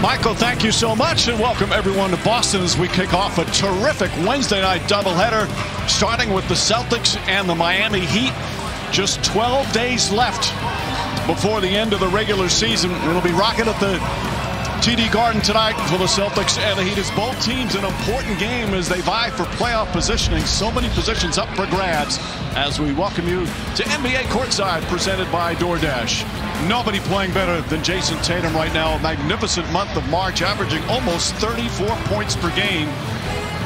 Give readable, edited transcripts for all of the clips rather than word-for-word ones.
Michael, thank you so much, and welcome everyone to Boston as we kick off a terrific Wednesday night doubleheader, starting with the Celtics and the Miami Heat. Just 12 days left before the end of the regular season. It'll be rocking at the TD Garden tonight for the Celtics and the Heat. As both teams, an important game as they vie for playoff positioning. So many positions up for grabs as we welcome you to NBA Courtside, presented by DoorDash. Nobody playing better than Jason Tatum right now. A magnificent month of March, averaging almost 34 points per game.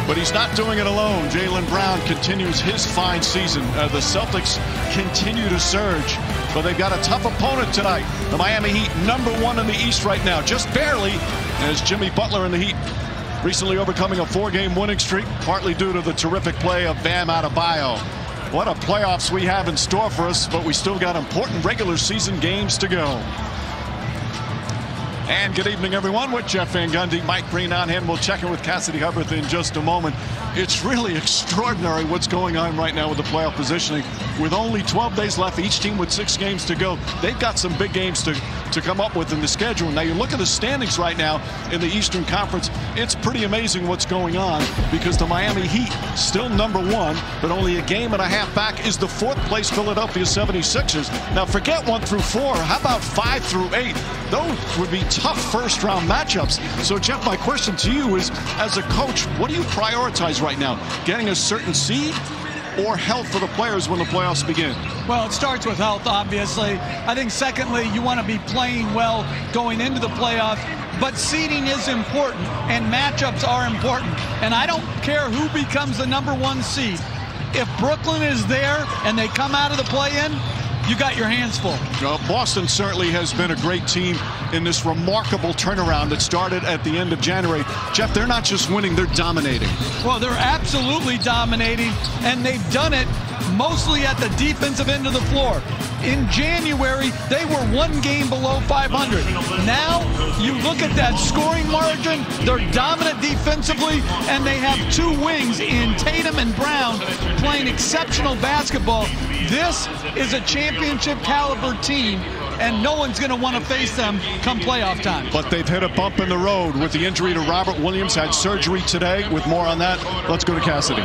But he's not doing it alone. Jaylen Brown continues his fine season. The Celtics continue to surge, but they've got a tough opponent tonight. The Miami Heat, #1 in the East right now, just barely, as Jimmy Butler and the Heat recently overcoming a 4-game winning streak, partly due to the terrific play of Bam Adebayo. What a playoffs we have in store for us, but we still got important regular season games to go. And good evening, everyone, with Jeff Van Gundy, Mike Green on hand. We'll check in with Cassidy Hubbard in just a moment. It's really extraordinary what's going on right now with the playoff positioning. With only 12 days left, each team with 6 games to go, they've got some big games to come up with in the schedule. Now, you look at the standings right now in the Eastern Conference, it's pretty amazing what's going on, because the Miami Heat still #1, but only a game and a half back is the 4th place Philadelphia 76ers. Now, forget 1 through 4. How about 5 through 8? Those would be tough first-round matchups. So, Jeff, my question to you is, as a coach, what do you prioritize right now? Getting a certain seed or health for the players when the playoffs begin? Well, it starts with health, obviously. I think, secondly, you want to be playing well going into the playoffs. But seeding is important, and matchups are important. And I don't care who becomes the #1 seed. If Brooklyn is there and they come out of the play-in, you got your hands full. Boston certainly has been a great team in this remarkable turnaround that started at the end of January. Jeff, they're not just winning, they're dominating. Well, they're absolutely dominating, and they've done it mostly at the defensive end of the floor. In January, they were 1 game below 500. Now, you look at that scoring margin, they're dominant defensively, and they have 2 wings in Tatum and Brown playing exceptional basketball. This is a championship caliber team, and no one's going to want to face them come playoff time. But they've hit a bump in the road with the injury to Robert Williams, had surgery today. With more on that, let's go to Cassidy.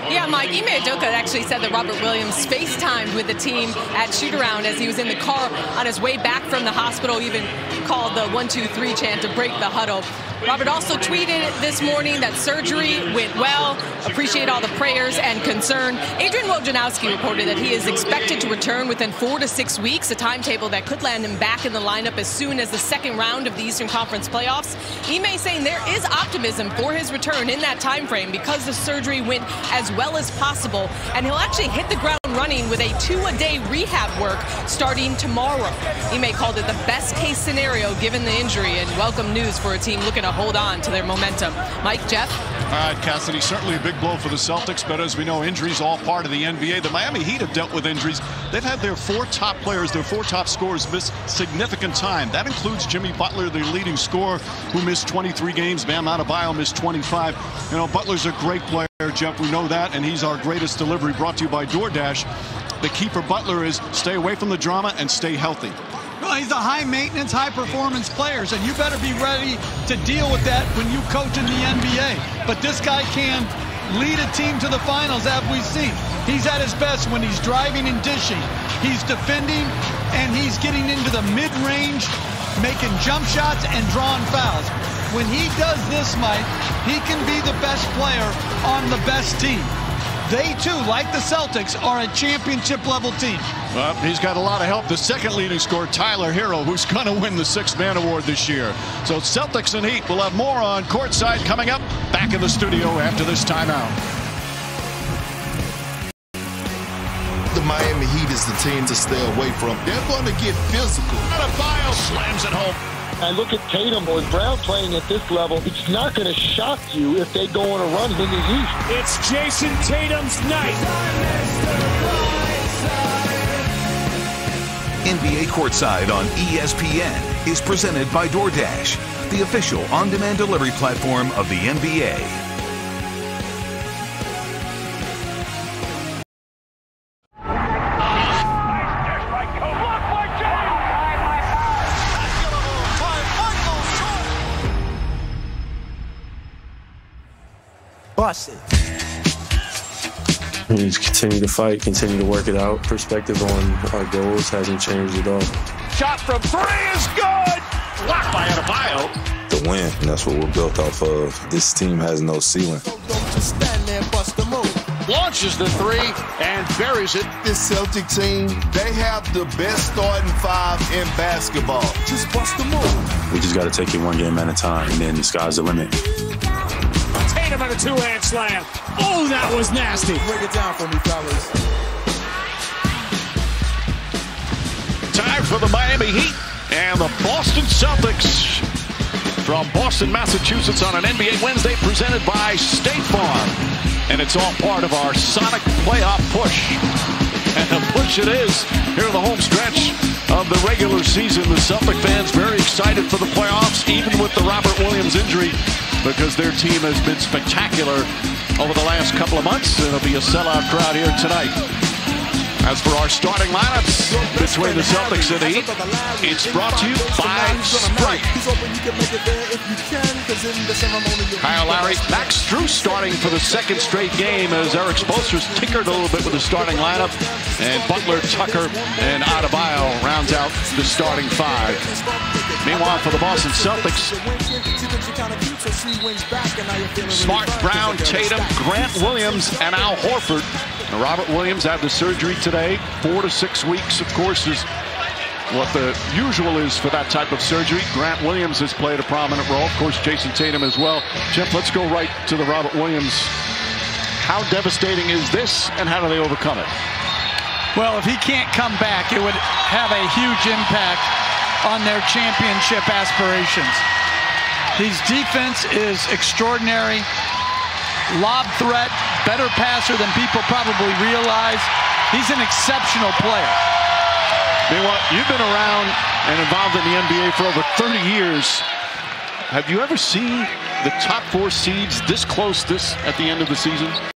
Yeah, Mike, Ime Udoka actually said that Robert Williams FaceTimed with the team at shoot-around as he was in the car on his way back from the hospital, even called the 1-2-3 chant to break the huddle. Robert also tweeted this morning that surgery went well, appreciate all the prayers and concern. Adrian Wojnarowski reported that he is expected to return within 4 to 6 weeks, a timetable that could land him back in the lineup as soon as the 2nd round of the Eastern Conference playoffs. Ime saying there is optimism for his return in that time frame because the surgery went as well as possible, and he'll actually hit the ground running with a 2-a-day rehab work starting tomorrow. Ime called it the best-case scenario given the injury, and welcome news for a team looking to hold on to their momentum. Mike, Jeff? All right, Cassidy, certainly a big blow for the Celtics, but as we know, injuries all part of the NBA. The Miami Heat have dealt with injuries. They've had their 4 top players, their 4 top scorers miss significant time. That includes Jimmy Butler, the leading scorer, who missed 23 games. Bam Adebayo missed 25. You know, Butler's a great player, Jeff. We know that, and he's our greatest delivery, brought to you by DoorDash. The key for Butler is stay away from the drama and stay healthy. Well, he's a high-maintenance, high-performance player, and you better be ready to deal with that when you coach in the NBA. But this guy can lead a team to the finals, as we've seen. He's at his best when he's driving and dishing. He's defending, and he's getting into the mid-range, making jump shots and drawing fouls. When he does this, Mike, he can be the best player on the best team. They, too, like the Celtics, are a championship-level team. Well, he's got a lot of help. The second leading scorer, Tyler Hero, who's going to win the 6th Man Award this year. So Celtics and Heat will have more on Courtside coming up. Back in the studio after this timeout. The Miami Heat is the team to stay away from. They're going to get physical. Adebayo slams it home. I look at Tatum or Brown playing at this level. It's not going to shock you if they go on a run in the East. It's Jason Tatum's night. NBA Courtside on ESPN is presented by DoorDash, the official on-demand delivery platform of the NBA. Watch it. We just continue to fight, continue to work it out. Perspective on our goals hasn't changed at all. Shot from three is good. Blocked by Adebayo. The win, and that's what we're built off of. This team has no ceiling. Launches the three and buries it. This Celtic team, they have the best starting five in basketball. Just bust the move. We just got to take it one game at a time, and then the sky's the limit. Tatum on a two-hand slam. Oh, that was nasty. Break it down for me, fellas. Time for the Miami Heat and the Boston Celtics from Boston, Massachusetts on an NBA Wednesday presented by State Farm. And it's all part of our Sonic playoff push. And a push it is here in the home stretch of the regular season. The Celtic fans very excited for the playoffs, even with the Robert Williams injury, because their team has been spectacular over the last couple of months. It'll be a sellout crowd here tonight. As for our starting lineups between the Celtics and the Heat, it's brought to you by Sprite. Kyle Lowry, Max Strus starting for the second straight game as Eric Spoelstra's tinkered a little bit with the starting lineup. And Butler, Tucker, and Adebayo rounds out the starting five. Meanwhile, for the Boston Celtics, Smart, Brown, Tatum, Grant Williams, and Al Horford. Now, Robert Williams had the surgery today. 4 to 6 weeks, of course, is what the usual is for that type of surgery. Grant Williams has played a prominent role. Of course, Jason Tatum as well. Jeff, let's go right to the Robert Williams. How devastating is this, and how do they overcome it? Well, if he can't come back, it would have a huge impact on their championship aspirations. His defense is extraordinary. Lob threat, better passer than people probably realize. He's an exceptional player. Meanwhile, you've been around and involved in the NBA for over 30 years. Have you ever seen the top 4 seeds this close at the end of the season?